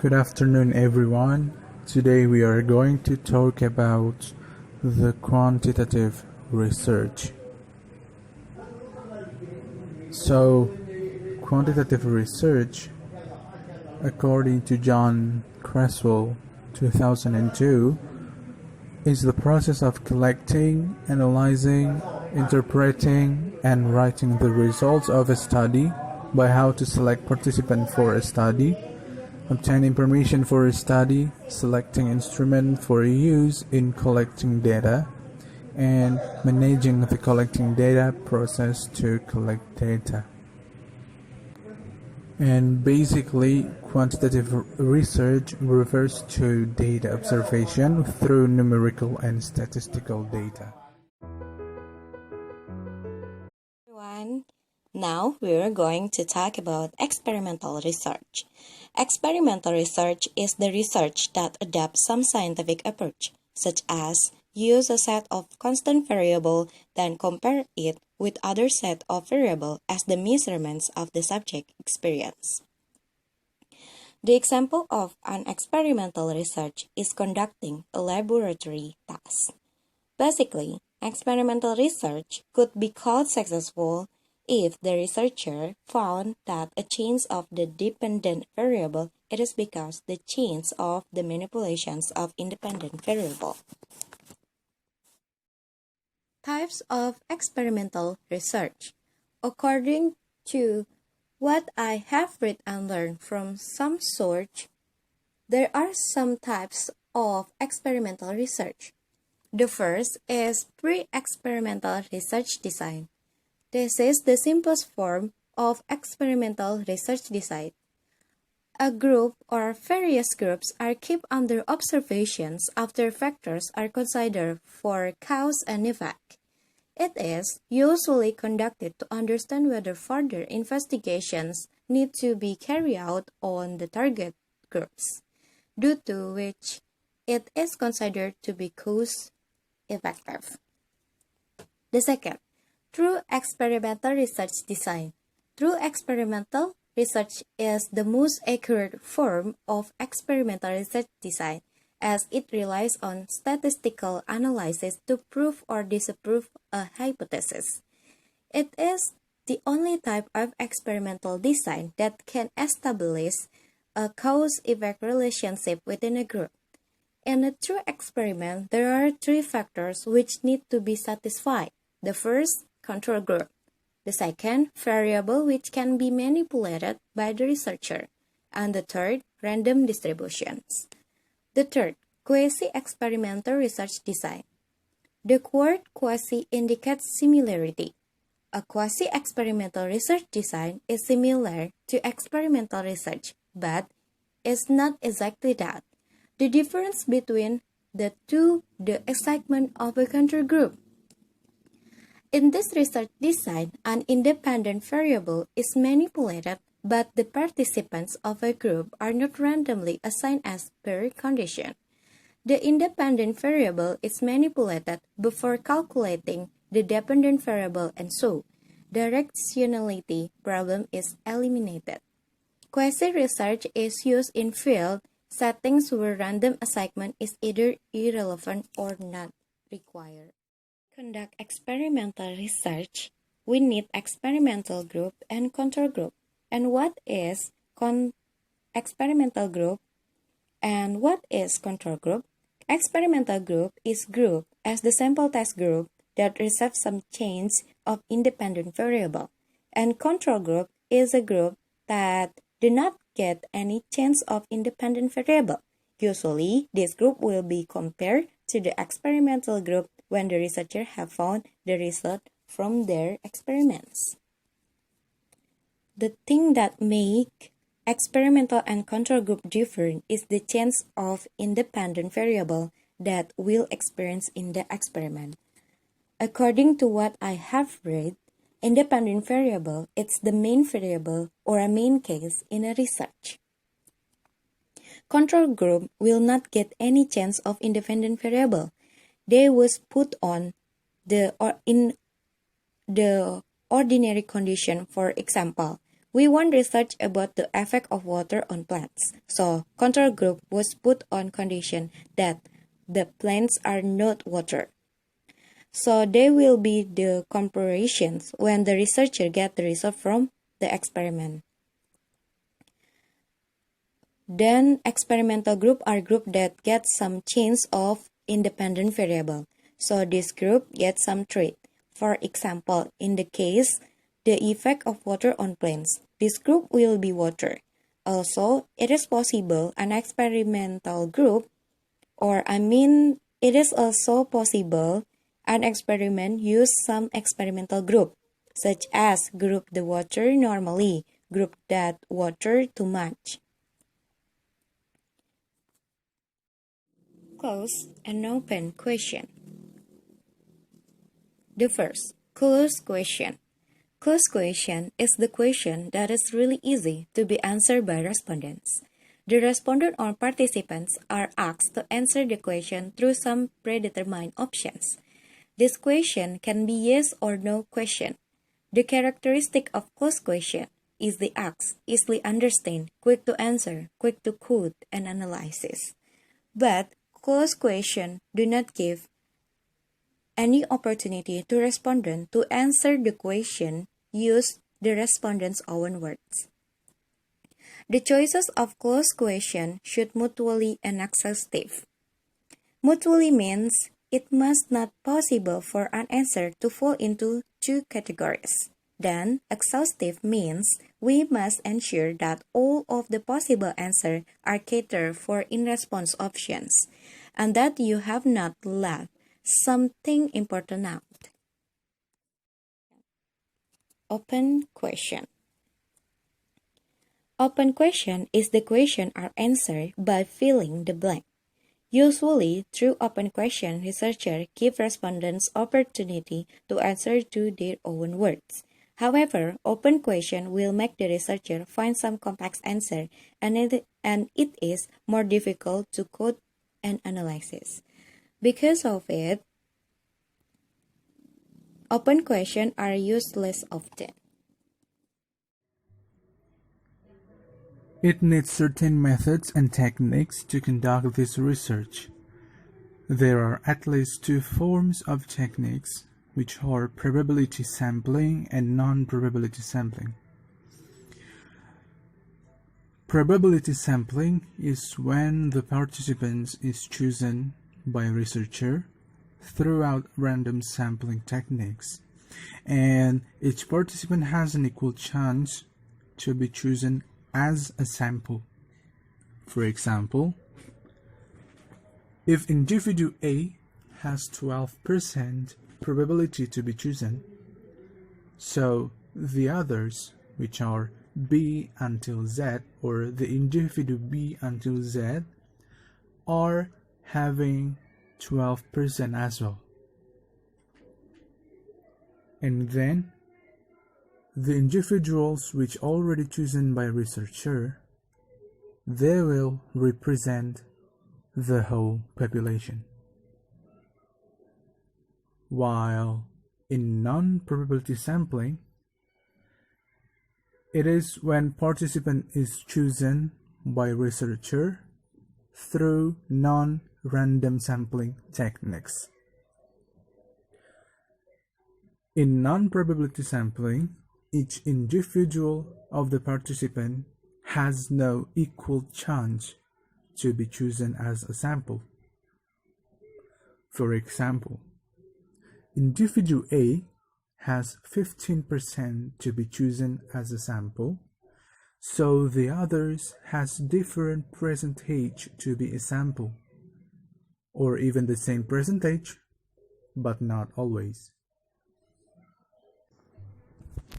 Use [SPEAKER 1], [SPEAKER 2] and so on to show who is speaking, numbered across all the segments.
[SPEAKER 1] Good afternoon, everyone. Today we are going to talk about the quantitative research. So, quantitative research, according to John Creswell, 2002, is the process of collecting, analyzing, interpreting, and writing the results of a study by how to select participants for a study, obtain information for a study, selecting instrument for use in collecting data, and managing the collecting data process to collect data. And basically, quantitative research refers to data observation through numerical and statistical data.
[SPEAKER 2] Everyone, now we're going to talk about experimental research. Experimental research is the research that adopts some scientific approach, such as use a set of constant variable, then compare it with other set of variable as the measurements of the subject experience. The example of an experimental research is conducting a laboratory task. Basically, experimental research could be called successful if the researcher found that a change of the dependent variable it is because the change of the manipulations of independent variable. Types of experimental research. According to what I have read and learned from some source, there are some types of experimental research. The first is pre-experimental research design. This is the simplest form of experimental research design. A group or various groups are kept under observations after factors are considered for cause and effect. It is usually conducted to understand whether further investigations need to be carried out on the target groups, due to which it is considered to be cost-effective. The second, through experimental research design. Through experimental research is the most accurate form of experimental research design, as it relies on statistical analysis to prove or disprove a hypothesis. It is the only type of experimental design that can establish a cause-effect relationship within a group. In a true experiment, there are three factors which need to be satisfied. The first, control group. The second, variable which can be manipulated by the researcher. And the third, random distributions. The third, quasi-experimental research design. The word quasi indicates similarity. A quasi-experimental research design is similar to experimental research, but is not exactly that. The difference between the two, the excitement of a control group. In this research design, an independent variable is manipulated, but the participants of a group are not randomly assigned as per condition. The independent variable is manipulated before calculating the dependent variable, and so directionality problem is eliminated. Quasi-research is used in field settings where random assignment is either irrelevant or not required. Conduct experimental research, we need experimental group and control group. And what is experimental group and what is control group? Experimental group is group as the sample test group that receives some change of independent variable. And control group is a group that do not get any change of independent variable. Usually, this group will be compared to the experimental group when the researcher have found the result from their experiments. The thing that make experimental and control group different is the change of independent variable that we'll experience in the experiment. According to what I have read, independent variable is the main variable or a main case in a research. Control group will not get any change of independent variable. They was put on in the ordinary condition. For example, We want research about the effect of water on plants. So, control group was put on condition that the plants are not water. So, there will be the comparisons when the researcher get the result from the experiment. Then, experimental group are group that get some change of independent variable. So, this group gets some trait. For example, in the case the effect of water on plants, this group will be water. Also, it is possible an experimental group, it is also possible an experiment use some experimental group, such as group the water normally, group that water too much. Close and open question. The first, closed question. Closed question is the question that is really easy to be answered by respondents. The respondent or participants are asked to answer the question through some predetermined options. This question can be yes or no question. The characteristic of closed question is the ask, easily understand, quick to answer, quick to quote and analysis. But closed question do not give any opportunity to respondent to answer the question, use the respondent's own words. The choices of closed question should mutually and exhaustive. Mutually means it must not possible for an answer to fall into two categories. Then, exhaustive means we must ensure that all of the possible answers are catered for in response options, and that you have not left something important out. Open question. Open question is the question are answered by filling the blank. Usually, through open question, researchers give respondents opportunity to answer to their own words. However, open question will make the researcher find some complex answer, and it is more difficult to code and analysis. Because of it, open questions are used less often.
[SPEAKER 1] It needs certain methods and techniques to conduct this research. There are at least two forms of techniques, which are probability sampling and non-probability sampling. Probability sampling is when the participant is chosen by a researcher throughout random sampling techniques, and each participant has an equal chance to be chosen as a sample. For example, if individual A has 12% probability to be chosen, so the others, which are B until Z, or the individual B until Z, are having 12% as well. And then the individuals which already chosen by researcher, they will represent the whole population. While in non-probability sampling, it is when participant is chosen by researcher through non-random sampling techniques. In non-probability sampling, each individual of the participant has no equal chance to be chosen as a sample. For example, individual A has 15% to be chosen as a sample, so the others has different percentage to be a sample, or even the same percentage, but not always.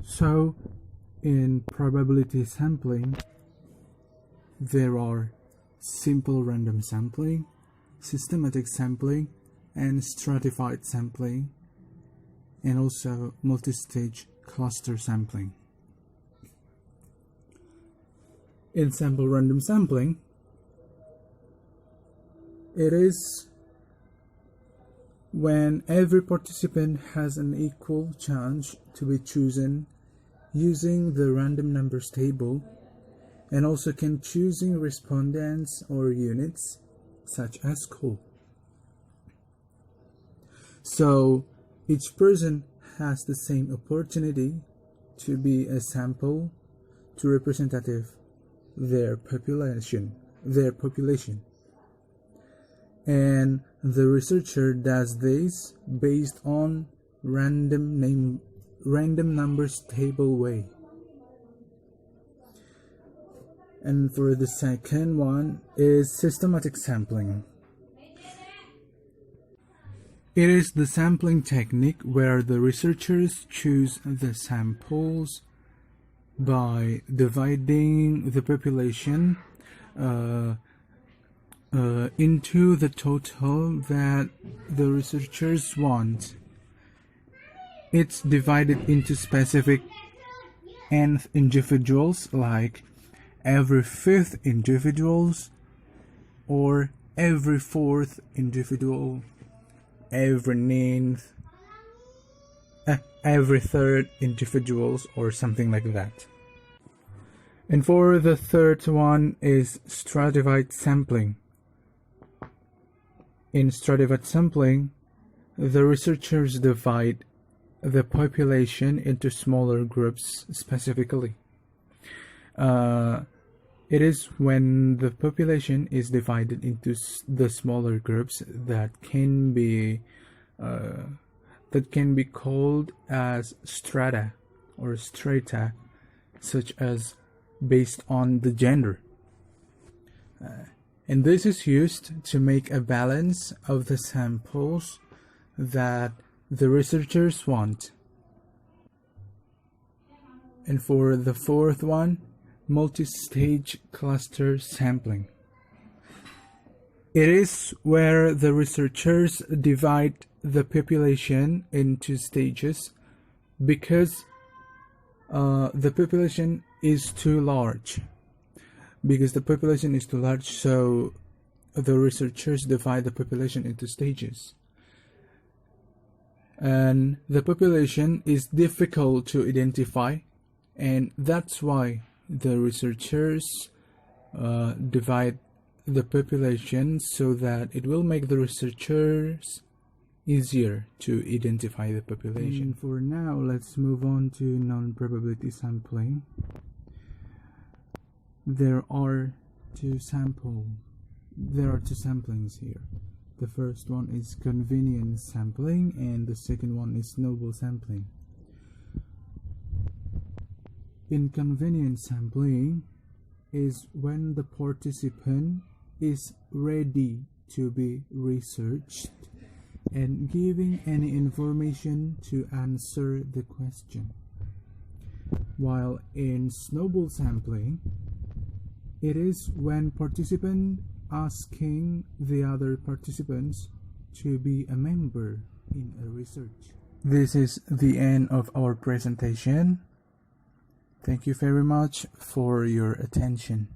[SPEAKER 1] So, in probability sampling, there are simple random sampling, systematic sampling, and stratified sampling, and also multi-stage cluster sampling. In sample random sampling, it is when every participant has an equal chance to be chosen using the random numbers table, and also can choosing respondents or units such as school. So each person has the same opportunity to be a sample to representative their population. And the researcher does this based on random numbers table way. And for the second one is systematic sampling. It is the sampling technique where the researchers choose the samples by dividing the population into the total that the researchers want. It's divided into specific nth individuals, like every fifth individuals, or every fourth individual, every ninth, every third individuals, or something like that. And for the third one is stratified sampling. In stratified sampling, the researchers divide the population into smaller groups specifically. It is when the population is divided into the smaller groups that can be called as strata or strata, such as based on the gender. And this is used to make a balance of the samples that the researchers want. And for the fourth one, multi-stage cluster sampling. It is where the researchers divide the population into stages because the population is too large. So the researchers divide the population into stages. And the population is difficult to identify, and that's why the researchers divide the population so that it will make the researchers easier to identify the population. And for now, let's move on to non-probability sampling. There are two samplings here. The first one is convenience sampling, and the second one is snowball sampling. In convenience sampling is when the participant is ready to be researched and giving any information to answer the question. While in snowball sampling, it is when participant asking the other participants to be a member in a research. This is the end of our presentation. Thank you very much for your attention.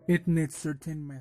[SPEAKER 1] It needs certain methods.